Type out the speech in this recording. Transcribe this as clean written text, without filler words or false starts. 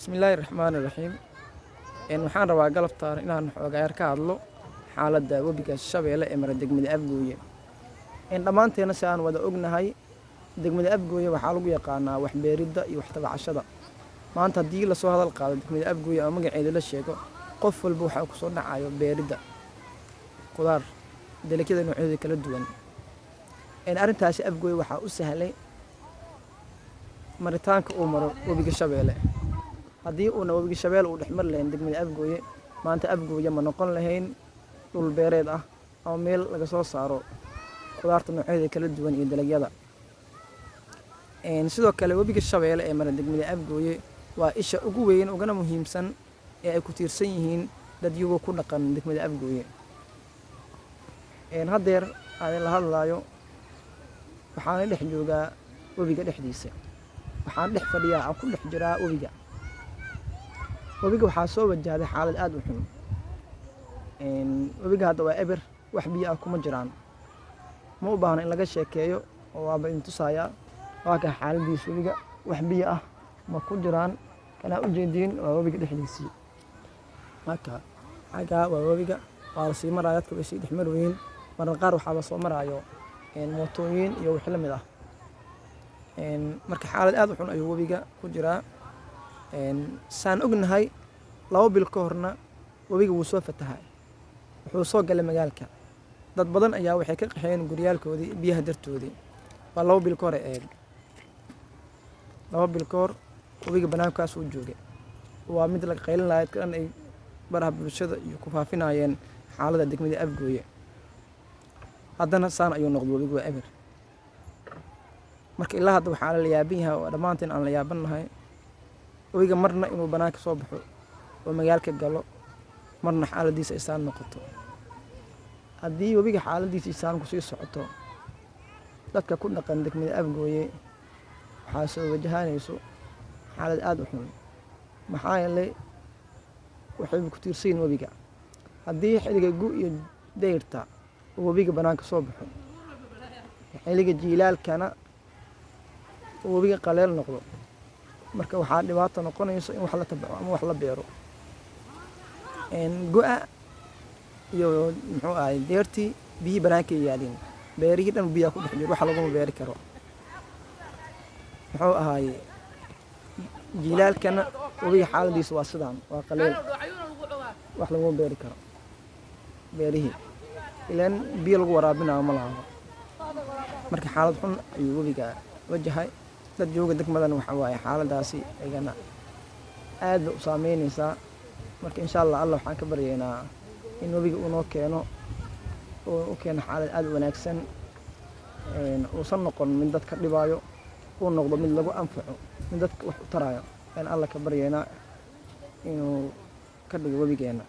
Bismillaahi Raxmaani Raxiim. Waxaan rabaa galabtaan inaan xoogaayar ka hadlo xaaladda webiga Shabeelle ee mara degmada Afgooye. Dhammaanteena si aan wada ognahay degmada Afgooye waxaa lagu yaqaanaa wax beeridda iyo wax tabcashada. Maanta haddii la soo hadal qaado degmada Afgooye ama magaceeda la sheego, qof walba waxa ku soo dhacayo beeridda qudaar dalagyada noocyada kala duwan. Arrintaasi Afgooye waxaa u sahlay maritaanka uu maro webiga Shabeelle. haddii uuna webiga Shabeelle uu dhexmar lahayn degmada Afgooye, maanta Afgooye ma noqon lahayn dhul beereed ah ama meel laga soo saaro qudaarta noocyada kala duwan iyo dalagyada. Sidoo kale webiga Shabeelle ee mara degmada Afgooye waa isha ugu weyn ugana muhiimsan ee ay ku tiirsan yihiin dadyogo ku dhaqan degmada Afgooye. Haddeer aan la hadlayo waxaan dhex joogaa webiga dhexdiisa. Waxaan dhex fadhiyaa aan ku dhex jiraa webiga. webiga waxaa soo wajahday xaalad aad u xun. webiga hadda waa eber, wax biyo ah kuma jiraan. Ma u baahna in laga sheekeeyo oo waaba idin tusayaa. waa ka xaaladiisa webiga wax biyo ah ma ku jiraan. kana u jeediin waa webiga dhexdiisii. marka xaggaa waa webiga waa la sii marayaa, dadka way sii dhex marweyn. mararka qaar waxaa la soo maraayo mootooyin iyo wixii la mid ah. marka xaalad aad u xun ayuu webiga ku jiraa. saan ognahay 2 bil ka horna webiga wuu soo fatahay, wuxuu soo galay magaalka. dad badan ayaa waxay ka qaxeen guryaalkoodii biyaha dartoodii. waa 2 bil ka hor eeg 2 bil ka hor webiga banaankaas uu joogay. waa mid la qaylin lahayd kan ay baraha bulshada iyo ku faafinayeen xaaladda degmada Afgooye. haddana saan ayuu noqday webigu waa eber. marka ilaa hadda waxaa la yaabin yahay oo dhammaanteen aan la yaabanahay webiga marna inuu banaanka soo baxo oo magaalka galo, marna xaaladiisa isaan noqoto. haddii webiga xaaladiisa isaan ku sii socoto, dadka ku dhaqan degmada Afgooye waxaa soo wajahanayso xaalad aad u xun. maxaa yeelay waxay ku tiirsan yihiin webiga. haddii xilliga gu iyo dayrta uu webiga banaanka soo baxo, xilliga jiilaalkana uu webiga qaleel noqdo, marka waxaa dhibaato noqonayso in wax la tabco ama wax la beero. go'a iyo muxuu ahay deertii biyihii banaanka yaaliin, beerihii dhan biyaa ku dhex jiro, wax laguma beeri karo. muxuu ahay jiilaalkana webiga xaaladiisa waa sidaan, waa qaleel, wax laguma beeri karo beerihii, ilaan biyo lagu waraabinayo ma laha. marka xaalad xun ayuu webiga wajahay. dad jooga degmadan waxa waaye xaaladaasi ayagana aad u saameynaysaa. marka insha Allah waxaan ka baryaynaa in webiga uu noo keeno oo u keeno xaalad aad u wanaagsan, uusan noqon mid dadka dhibaayo, uu noqdo mid lagu anfaco, mid dadka wax u tarayo. Allah ka baryaynaa inuu ka dhigo webigeena